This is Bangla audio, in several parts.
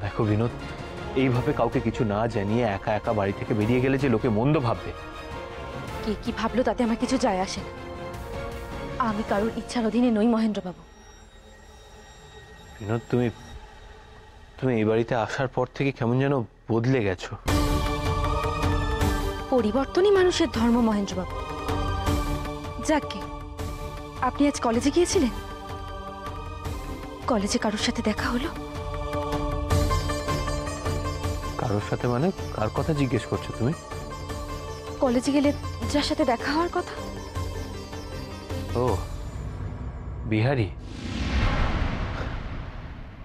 দেখো বিনোদ, এইভাবে কাউকে কিছু না জানিয়ে একা একা বাড়ি থেকে বেরিয়ে গেলে যে লোকে মন্দ ভাববে। কে কি ভাবলো তাতে আমার কিছু যায় আসে না। আমি কারোর ইচ্ছার অধীনে নই মহেন্দ্রবাবু। বিনোদ, তুমি তুমি এই বাড়িতে আসার পর থেকে কেমন যেন বদলে গেছো। পরিবর্তনই মানুষের ধর্ম মহেন্দ্রবাবু। যাকে আপনি আজ কলেজে গিয়েছিলেন? কলেজে কারোর সাথে দেখা হলো? কারোর সাথে মানে কার কথা জিজ্ঞেস করছো তুমি? কলেজে গেলে যার সাথে দেখা হওয়ার কথা। ও বিহারি।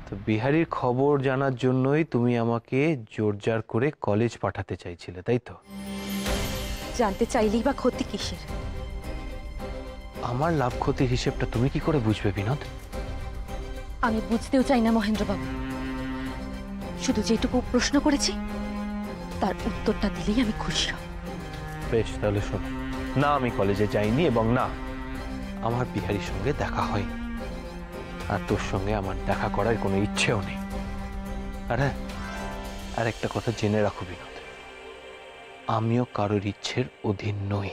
তো বিহারির খবর জানার জন্যই তুমি আমাকে জোরজার করে কলেজ পাঠাতে চাইছিলে, তাই তো? জানতে চাইলেই বা ক্ষতি কিসের? আমার লাভ ক্ষতির হিসেবটা তুমি কি করে বুঝবে বিনোদ? আমি বুঝতেও চাই না মহেন্দ্রবাবু। শুধু যেটুকু প্রশ্ন করেছি তার উত্তরটা দিলেই আমি খুশি হব। বেশ, তাহলে শোনো, না আমি কলেজে যাইনি এবং না আমার বিহারির সঙ্গে দেখা হয়নি, আর তোর সঙ্গে আমার দেখা করার কোনো ইচ্ছেও নেই। আর একটা কথা জেনে রাখো বিনোদ, আমিও কারোর ইচ্ছের অধীন নই।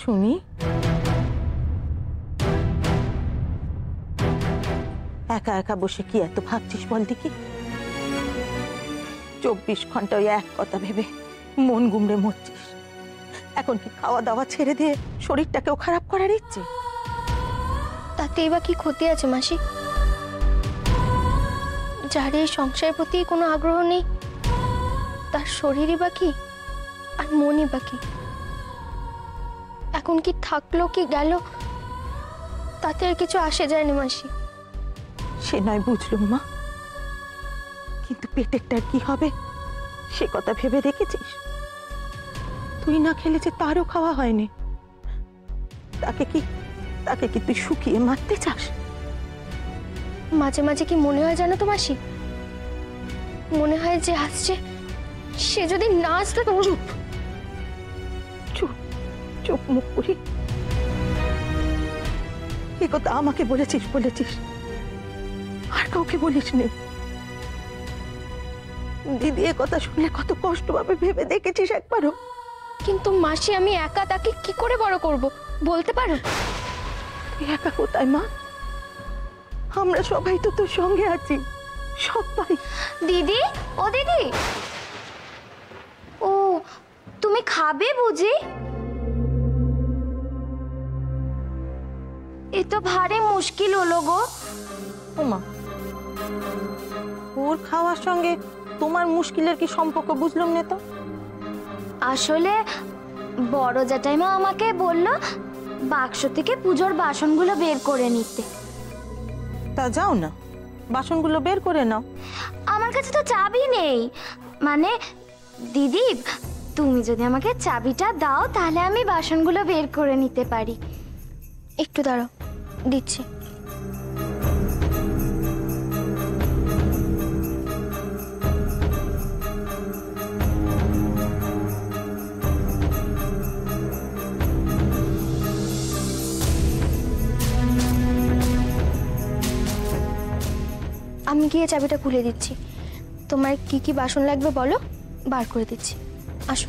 সুমি, একা একা বসে কি এত ভাবছিস বল দেখি? 24 ঘন্টা ওই এক কথা ভেবে মন গুমড়ে মরছিস। এখন কি খাওয়া দাওয়া ছেড়ে দিয়ে শরীরটাকেও খারাপ করার ইচ্ছে? তাতে এবার কি ক্ষতি আছে মাসি? যার এই সংসারের প্রতি কোনো আগ্রহ নেই, তার শরীরই বা কি আর মনই বা কি? এখন কি থাকলো কি গেল তাতে আর কিছু আসে যায়নি মাসি। সে নয় বুঝলুম মা, কিন্তু পেটেরটার কি হবে সে কথা ভেবে দেখেছিস? তুই না খেলে যে তারও খাওয়া হয়নি, তাকে কি তুই শুকিয়ে মারতে চাস? মাঝে মাঝে কি মনে হয় জানো তো মাসি, মনে হয় যে আসছে সে যদি না আসতো তো। চুপ চুপ চুপ মুখ করি। এ কথা আমাকে বলেছিস, আর কাউকে বলিস নে। দিদি এ কথা শুনলে কত কষ্ট পাবে ভেবে দেখেছিস একবারও? কিন্তু মাসি আমি একা তাকে কি করে বড় করব বলতে পারো? তুই একা কোথায় মা? আমরা সবাই তো তোর সঙ্গে আছি, সবাই। দিদি, ও দিদি, ও তুমি খাবে বুঝি? এ তো ভারী মুশকিল হলো গো। ওমা, ওর খাওয়ার সঙ্গে তোমার মুশকিলের কি সম্পর্ক বুঝলাম না তো। আসলে বড় জ্যাঠাইমা আমাকে বলল বাক্স থেকে পুজোর বাসনগুলো বের করে নিতে। তা যাও না, বাসনগুলো বের করে নাও। আমার কাছে তো চাবি নেই। মানে দিদি, তুমি যদি আমাকে চাবিটা দাও তাহলে আমি বাসনগুলো বের করে নিতে পারি। একটু দাঁড়াও, দিচ্ছি। আমি গিয়ে চাবিটা খুলে দিচ্ছি। তোমার কি কি বাসন লাগবে বলো, বার করে দিচ্ছি। আসো।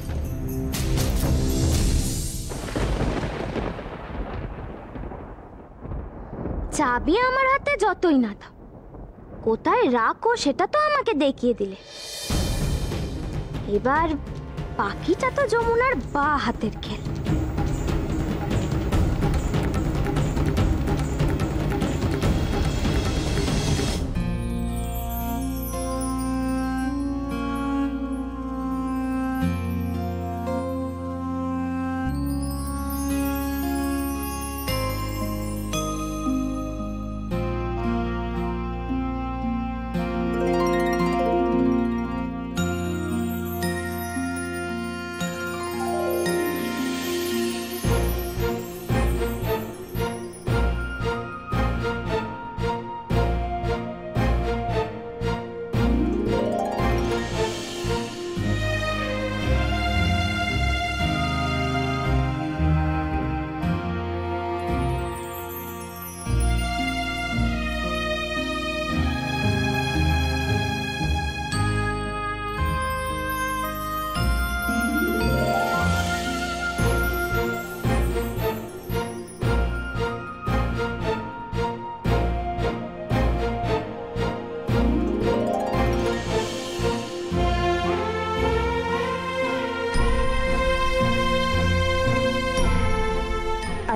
চাবি আমার হাতে যতই না দাও, কোথায় রাখো সেটা তো আমাকে দেখিয়ে দিলে। এবার বাকিটা তো যমুনার বা হাতের খেল।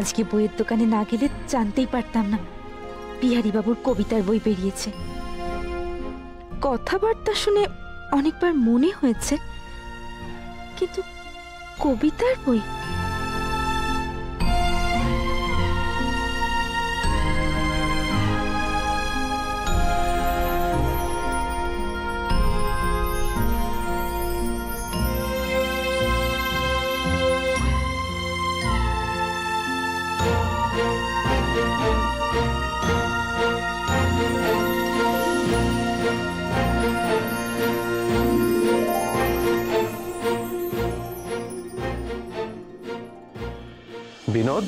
আজকে বইয়ের দোকানে না গেলে জানতেই পারতাম না বিহারী বাবুর কবিতার বই বেরিয়েছে। কথাবার্তা শুনে অনেকবার মনে হয়েছে, কিন্তু কবিতার বই? বিনোদ,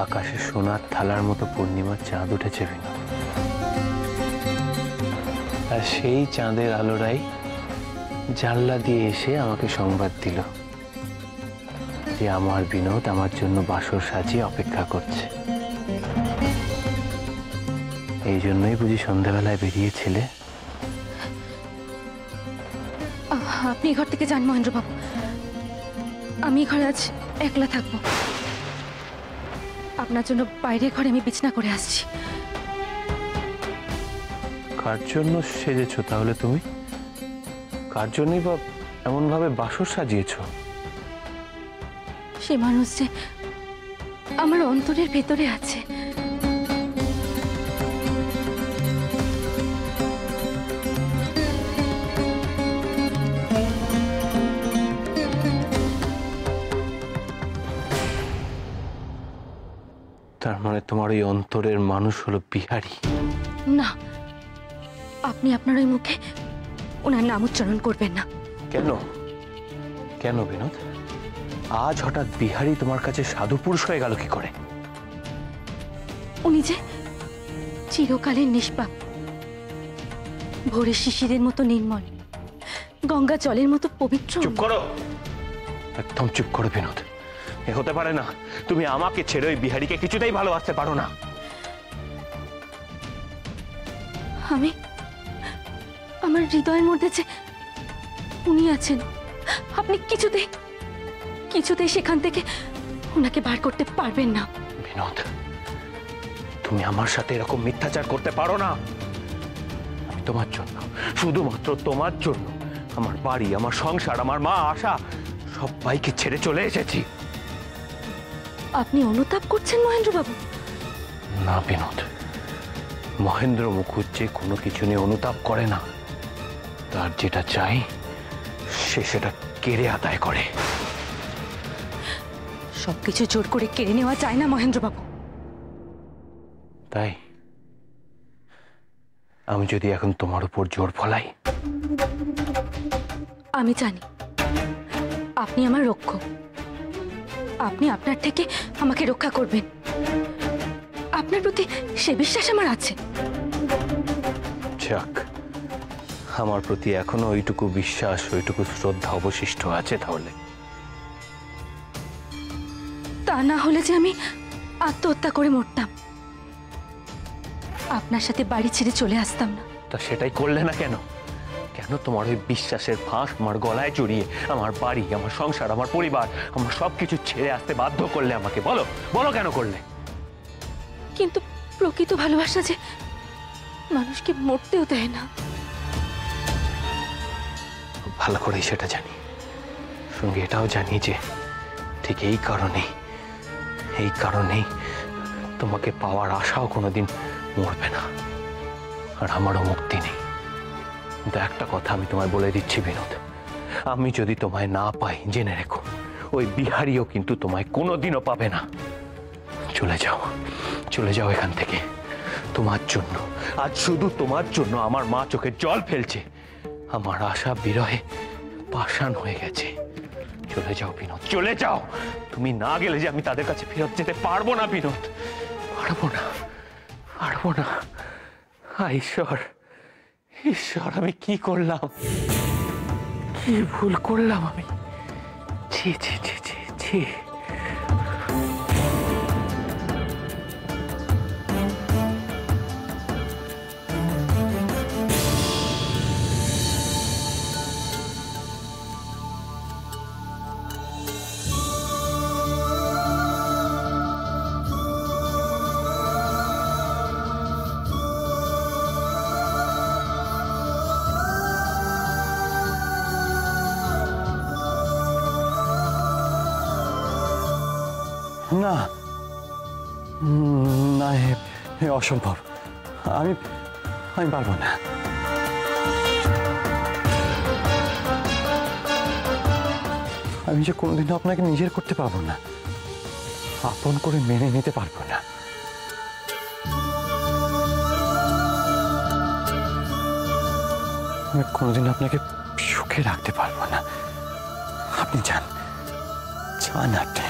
আকাশে সোনার থালার মতো পূর্ণিমার চাঁদ উঠেছে বিনোদ। আর সেই চাঁদের আলোরাই জানলা দিয়ে এসে আমাকে সংবাদ দিল যে আমার বিনোদ আমার জন্য বাসর সাজিয়ে অপেক্ষা করছে। এই জন্যই বুঝি সন্ধ্যাবেলায় বেরিয়েছিলে? আপনি ঘর থেকে যান মহেন্দ্রবাবু, আমি ঘরে আজ একলা থাকবো। আপনার জন্য বাইরের ঘরে আমি বিছনা করে আসছি। কার জন্য সেজেছো তাহলে তুমি? কার জন্যই বা এমন ভাবে বাসর সাজিয়েছো? সে মানুষ যে আমার অন্তরের ভেতরে আছে। তার মানে তোমার ওই অন্তরের মানুষ হলো বিহারী? না, আপনি আপনার ওই মুখে ওনার নাম উচ্চারণ করবেন না। কেন? কেন বিনোদ? আজ হঠাৎ বিহারী তোমার কাছে সাধু পুরুষ হয়ে গেল কি করে? উনি যে চিরকালের নিষ্পাপ, ভোরের শিশিরের মতো নির্মল, গঙ্গা জলের মতো পবিত্র। চুপ করো, একদম চুপ করো বিনোদ। এ হতে পারে না। তুমি আমাকে ছেড়ে ওই বিহারীকে কিছুতেই ভালোবাসতে পারো না। আমি আমার হৃদয়ের মধ্যে যে উনি আছেন, আপনি কিছুতেই সেখান থেকে ওনাকে বার করতে পারবেন না। বিনোদ, তুমি আমার সাথে এরকম মিথ্যাচার করতে পারো না। আমি তোমার জন্য, শুধুমাত্র তোমার জন্য আমার বাড়ি, আমার সংসার, আমার মা, আশা সবাইকে ছেড়ে চলে এসেছি। আপনি অনুতাপ করছেন মহেন্দ্রবাবু? না বিনোদ, মহেন্দ্র মুখুজ্জে কোনো কিছু নিয়ে অনুতাপ করে না। তার যেটা চাই সে সেটা কেড়ে আদায় করে। সবকিছু জোর করে কেড়ে নেওয়া যায় না মহেন্দ্রবাবু। তাই আমি যদি এখন তোমার উপর জোর ফলাই? আমি জানি আপনি আমার রক্ষক, আপনি আপনার থেকে আমাকে রক্ষা করবেন। আপনার প্রতি সে বিশ্বাস আমার আছে। যাক, আমার প্রতি এখনো ওইটুকু বিশ্বাস, ওইটুকু শ্রদ্ধা অবশিষ্ট আছে। তাহলে তা না হলে যে আমি আত্মহত্যা করে মরতাম, আপনার সাথে বাড়ি ছেড়ে চলে আসতাম না। তা সেটাই করলে না কেন? কেন তোমার ওই বিশ্বাসের ফাঁস আমার গলায় জড়িয়ে আমার বাড়ি, আমার সংসার, আমার পরিবার, আমার সবকিছু ছেড়ে আসতে বাধ্য করলে আমাকে? বলো বলো, কেন করলে? কিন্তু প্রকৃত ভালোবাসা যে মানুষকে মরতেও দেয় না। খুব ভালো করেই সেটা জানি। সঙ্গে এটাও জানি যে ঠিক এই কারণেই তোমাকে পাওয়ার আশাও কোনোদিন মরবে না, আর আমারও মুক্তি নেই। কিন্তু একটা কথা আমি তোমায় বলে দিচ্ছি বিনোদ, আমি যদি তোমায় না পাই, জেনে রেখো ওই বিহারীও কিন্তু তোমায় কোনোদিনও পাবে না। চলে যাও এখান থেকে। তোমার জন্য, আজ শুধু তোমার জন্য আমার মা চোখে জল ফেলছে, আমার আশা বিরহে পাষাণ হয়ে গেছে। চলে যাও বিনোদ, চলে যাও। তুমি না গেলে যে আমি তাদের কাছে ফেরত যেতে পারবো না বিনোদ, পারবো না। ঈশ্বর, আমি কি করলাম? কি ভুল করলাম আমি? ছি ছি ছি ছি ছি। ছি। না না, এ অসম্ভব। আমি আমি পারবো না। আমি যে কোনোদিনও আপনাকে নিজের করতে পারবো না, আপন করে মেনে নিতে পারবো না। আমি কোনোদিন আপনাকে সুখে রাখতে পারবো না। আপনি যান, যান আপনি।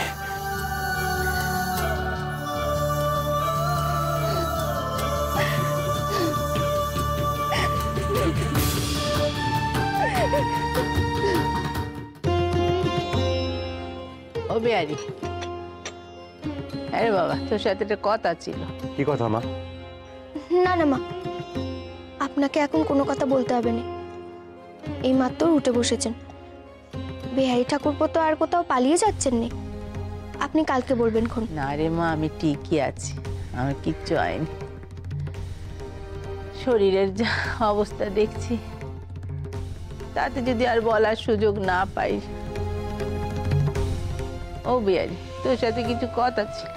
ও বিহারি, আরে বাবা, তোর সাথে একটা কথা ছিল। কি কথা মা? না না মা, আপনাকে এখন কোনো কথা বলতে হবে না। এই মাত্র উঠে বসেছেন। বিহারী ঠাকুরপো তো আর কোথাও পালিয়ে যাচ্ছেন না। আপনি কালকে বলবেন খন। না রে মা, আমি ঠিকই আছি, আমার কিচ্ছু হয়নি। শরীরের যা অবস্থা দেখছি, তাতে যদি আর বলার সুযোগ না পাই। ও বিহারি, তোর সাথে কিছু কথা ছিল।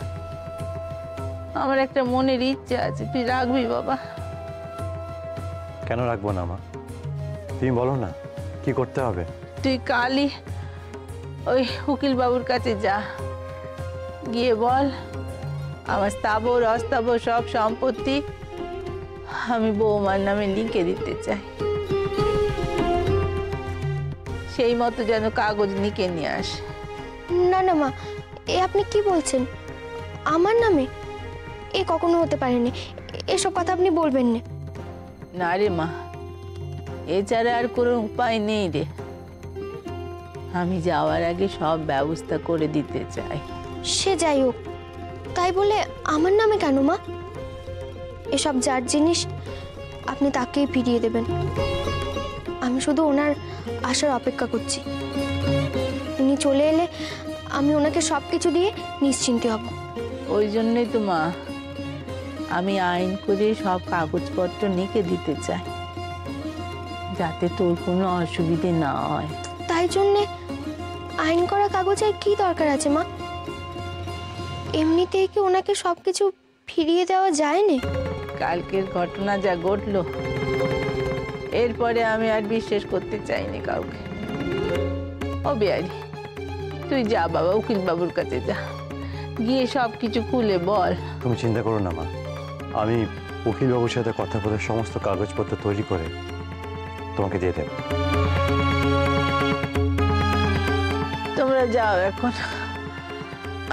আমার একটা মনের ইচ্ছা আছে, তুই রাখবি বাবা? কেন রাখবো না মা? তুমি বলো না কি করতে হবে। তুই কালই ওই উকিল বাবুর কাছে যা, গিয়ে বল আমার স্থাবর অস্থাবর সব সম্পত্তি আমি বৌমার নামে লিখে দিতে চাই। সেই মতো যেন কাগজ লিখে নিয়ে আসে। না না মা, এ আপনি কি বলছেন? আমার নামে এ কখনো হতে পারেনি। এসব কথা আপনি বলবেন না। না রে মা, এছাড়া আর কোনো উপায় নেই রে। আমি যাওয়ার আগে সব ব্যবস্থা করে দিতে চাই। সে যাই হোক, তাই বলে আমার নামে কেন মা? এসব যার জিনিস আপনি তাকেই ফিরিয়ে দেবেন। আমি শুধু ওনার আসার অপেক্ষা করছি। উনি চলে এলে আমি ওনাকে সব কিছু দিয়ে নিশ্চিন্তে হব। ওই জন্যই তো মা, আমি আইন করে সব কাগজপত্র লিখে দিতে চাই, যাতে তোর কোনো অসুবিধে না হয়। তাই জন্যে আইন করা কাগজের কি দরকার আছে মা? এমনিতেই কি ওনাকে সবকিছু ফিরিয়ে দেওয়া যায় না? কালকের ঘটনা যা ঘটলো, এরপরে আমি আর বিশ্বাস করতে চাইনি কাউকে। ও বিহারি, তুই যা বাবা, উকিল বাবুর কাছে যা, গিয়ে সব কিছু খুলে বল। তুমি চিন্তা করো না মা, আমি উকিল বাবুর সাথে কথা বলে সমস্ত কাগজপত্র তৈরি করে তোমাকে দিয়ে দেব। তোমরা যাও এখন,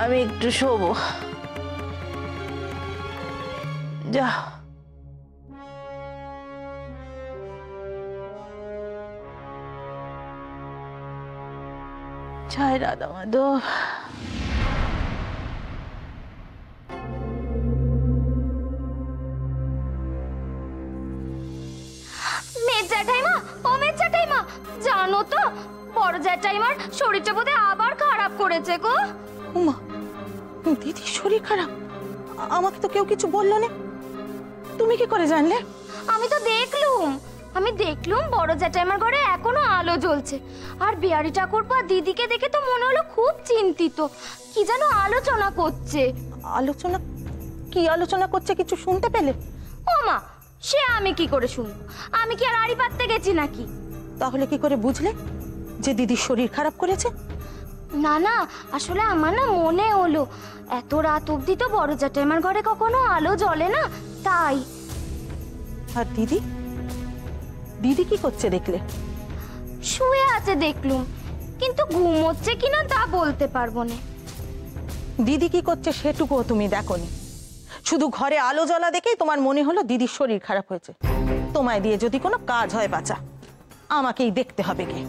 আমি একটু শোবো। যাও। জয় রাধা মাধব। মেয়ে জ্যাঠাইমা, ও মেয়ে জ্যাঠাইমা, জানো তো বড় জ্যাঠাইমার শরীরটা বোধহয় আবার খারাপ করেছে গো। উমা, দিদির শরীর খারাপ? আমাকে তো কেউ কিছু বললো না। তুমি কি করে জানলে? আমি দেখলুম বড় জ্যাঠাইমার ঘরে এখনো আলো জ্বলছে। আর বিহারী ঠাকুরপো দিদিকে দেখে তো মনে হলো খুব চিন্তিত। কি যেন আলোচনা করছে। আলোচনা? কি আলোচনা করছে কিছু শুনতে পেলে? ও মা, সে আমি কি করে শুনবো? আমি কি আর আড়ি পাততে গেছি নাকি? তাহলে কি করে বুঝলে যে দিদির শরীর খারাপ করেছে? না না, আসলে আমার না মনে হলো এত রাত অবধি তো বড় জ্যাঠাইমার ঘরে কখনো আলো জ্বলে না, তাই। আর দিদি? দিদি কি করছে দেখলে? শুয়ে আছে দেখলুম, কিন্তু ঘুমোচ্ছে কিনা তা বলতে পারবো না। দিদি কি করছে সেটুকুও তুমি দেখোনি? শুধু ঘরে আলো জ্বলা দেখেই তোমার মনে হলো দিদির শরীর খারাপ হয়েছে। তোমায় দিয়ে যদি কোনো কাজ হয় বাঁচা, আমাকেই দেখতে হবে কে।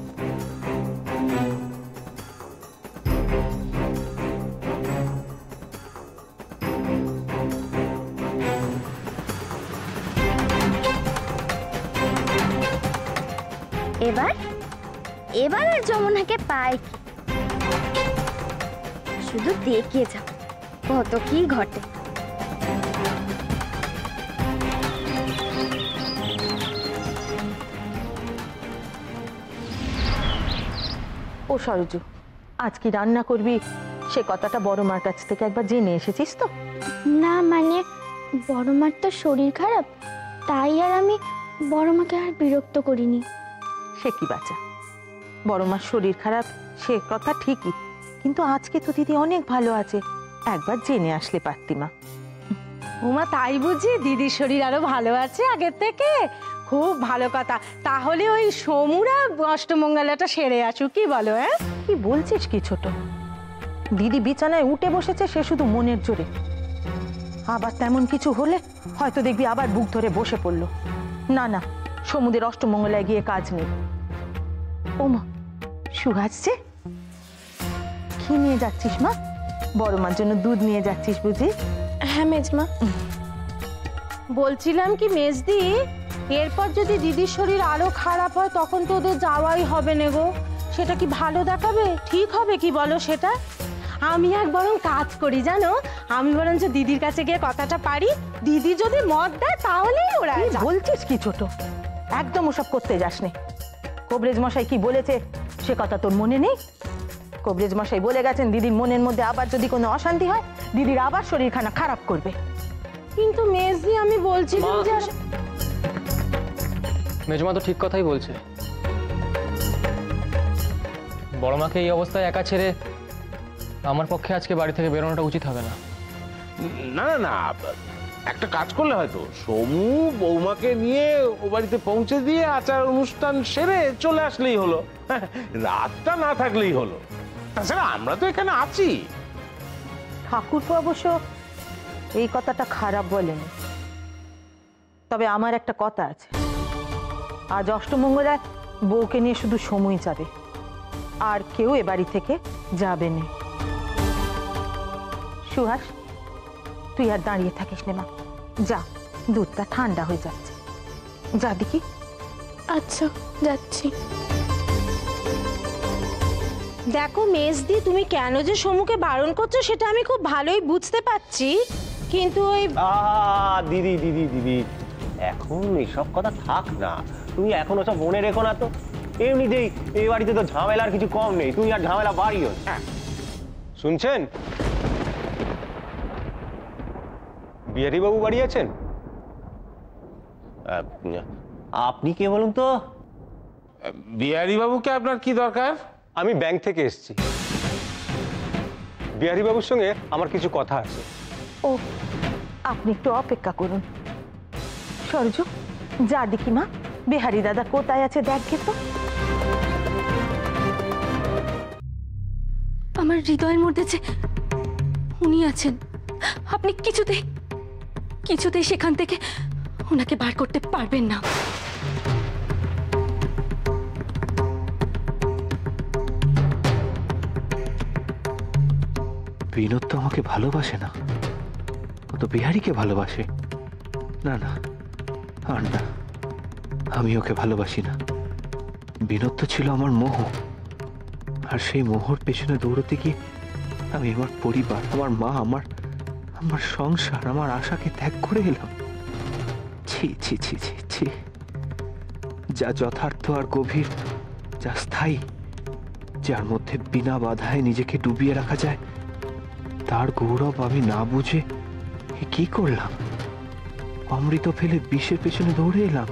এবার এবার আর যমুনাকে পায় কি? শুধু দেখে যাও কত কি ঘটে। ও সরজু, আজ কি রান্না করবি সে কথাটা বড় মার কাছ থেকে একবার জেনে এসেছিস তো? না মানে বড় মার তো শরীর খারাপ, তাই আর আমি বড় মাকে আর বিরক্ত করিনি। সে কি বাচ্চা, বড় মার শরীর খারাপ সে কথা ঠিকই, কিন্তু আজকে তো দিদি অনেক ভালো আছে, একবার জেনে আসলে পারতি মা। ওমা তাই বুঝি? দিদির শরীর আরো ভালো আছে আগের থেকে? খুব ভালো কথা। তাহলে ওই সমুরা অষ্টমঙ্গলাটা সেরে আসুক, কি বলো? হ্যাঁ, কি বলছিস কি ছোট? দিদি বিছানায় উঠে বসেছে সে শুধু মনের জোরে, আবার তেমন কিছু হলে হয়তো দেখবি আবার বুক ধরে বসে পড়লো। না না, সমুদ্রের অষ্টমঙ্গলায় গিয়ে কাজ নেই। ওমা সুহাসছে, কি নিয়ে যাচ্ছিস মা? বড় মার জন্য দুধ নিয়ে যাচ্ছিস বুঝি? হ্যাঁ মেজমা। বলছিলাম কি মেজদি, এরপর যদি দিদির শরীর আরো খারাপ হয় তখন তো ওদের যাওয়াই হবে না গো। সেটা কি ভালো দেখাবে? ঠিক হবে কি বলো সেটা? আমি এক বরং কাজ করি জানো, আমি বরঞ্চ দিদির কাছে গিয়ে কথাটা পারি, দিদি যদি মত দেয় তাহলেই ওরা কি যাবে। বলছিস কি ছোট? একদম ওসব করতে যাস নে। কবরেজ মশাই কি বলেছে সে কথা তোর মনে নেই? কবরেজ মশাই বলে গেছেন দিদির মনের মধ্যে আবার যদি কোনো অশান্তি হয় দিদির আবার শরীরখানা খারাপ করবে। কিন্তু মেজদি আমি বলছিলাম যে মেজমা তো ঠিক কথাই বলছে। বড় মাকে এই অবস্থায় একা ছেড়ে আমার পক্ষে আজকে বাড়ি থেকে বেরোনোটা উচিত হবে না। না না না, একটা কাজ করলে হয়তো সমু বৌমাকে নিয়ে ও বাড়িতে পৌঁছে দিয়ে আচার অনুষ্ঠান সেরে চলে আসলেই হলো, রাতটা না থাকলেই হলো। তাছাড়া আমরা তো এখানে আছি। ঠাকুরপো অবশ্য এই কথাটা খারাপ বলেনি, তবে আমার একটা কথা আছে, আজ অষ্টমঙ্গলায় বউকে নিয়ে শুধু সময় যাবে, আর কেউ এ বাড়ি থেকে যাবে না। সুহাস, তুই আর দাঁড়িয়ে থাকিস না মা, যা, দুধটা ঠান্ডা হয়ে যাচ্ছে, যা দেখি। আচ্ছা যাচ্ছি। দেখো মেজদি, তুমি কেন যে সমুকে বারণ করছো সেটা আমি খুব ভালোই বুঝতে পারছি, কিন্তু ওই দিদি দিদি দিদি এখন এসব কথা থাক না, তুমি এখন ওসব মনে রেখো না তো। এমনিতেই এই বাড়িতে তো ঝামেলার কিছু কম নেই, তুমি আর ঝামেলা বাড়িও। শুনছেন, বিহারী বাবু বাড়ি আছেন? আপনি কে বলুন তো? বিহারী বাবুকে আপনার কি দরকার? আমি ব্যাংক থেকে এসেছি, বিহারী বাবুর সঙ্গে আমার কিছু কথা আছে। ও, আপনি একটু অপেক্ষা করুন। সরজু, যা দেখি মা, বিহারী দাদা কোথায় আছে দেখে তো। আমার হৃদয়ের মধ্যে যে উনি আছেন, আপনি কিছুতেই কিছুতেই সেখান থেকে ওনাকে বার করতে পারবেন না। বিনোদ তো আমাকে ভালোবাসে না, ও তো বিহারীকে ভালোবাসে। না না, আর না, আমি ওকে ভালোবাসি না। বিনোদ তো ছিল আমার মোহ, আর সেই মোহর পেছনে দৌড়তে গিয়ে আমি আমার পরিবার, আমার মা, আমার আমার সংসার, আমার আশাকে ত্যাগ করে এলাম। ছি ছি ছি ছি ছি, যা যথার্থ আর গভীর, যা স্থায়ী, যার মধ্যে বিনা বাধায় নিজেকে ডুবিয়ে রাখা যায়, তার গৌরব আমি না বুঝে কি করলাম? অমৃত ফেলে বিষের পেছনে দৌড়ে এলাম।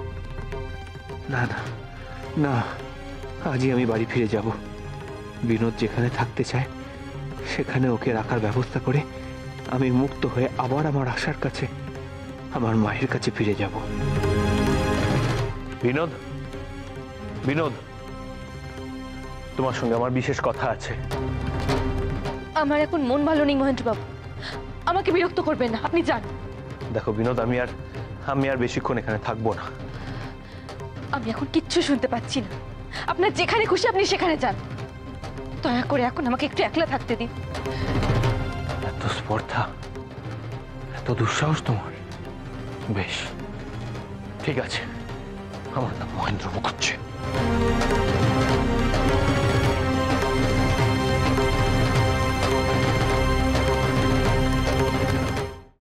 না না না, আজই আমি বাড়ি ফিরে যাব। বিনোদ যেখানে থাকতে চায় সেখানে ওকে রাখার ব্যবস্থা করে আমি মুক্ত হয়ে আবার আমার আশার কাছে, আমার মায়ের কাছে ফিরে যাব। বিনোদ, বিনোদ, তোমার সঙ্গে আমার বিশেষ কথা আছে। আমার এখন মন ভালো নেই মহেন্দ্র বাবু, আমাকে বিরক্ত করবেন না, আপনি যান। দেখো বিনোদ, আমি আর বেশিক্ষণ এখানে থাকবো না। আমি এখন কিচ্ছু শুনতে পাচ্ছি না, আপনার যেখানে খুশি আপনি সেখানে যান, দয়া করে এখন আমাকে একটু একলা থাকতে দিন। এত স্পর্ধা, এত দুঃসাহস তোমার? বেশ, ঠিক আছে, আমার নাম মহেন্দ্র মুখুজ্জে।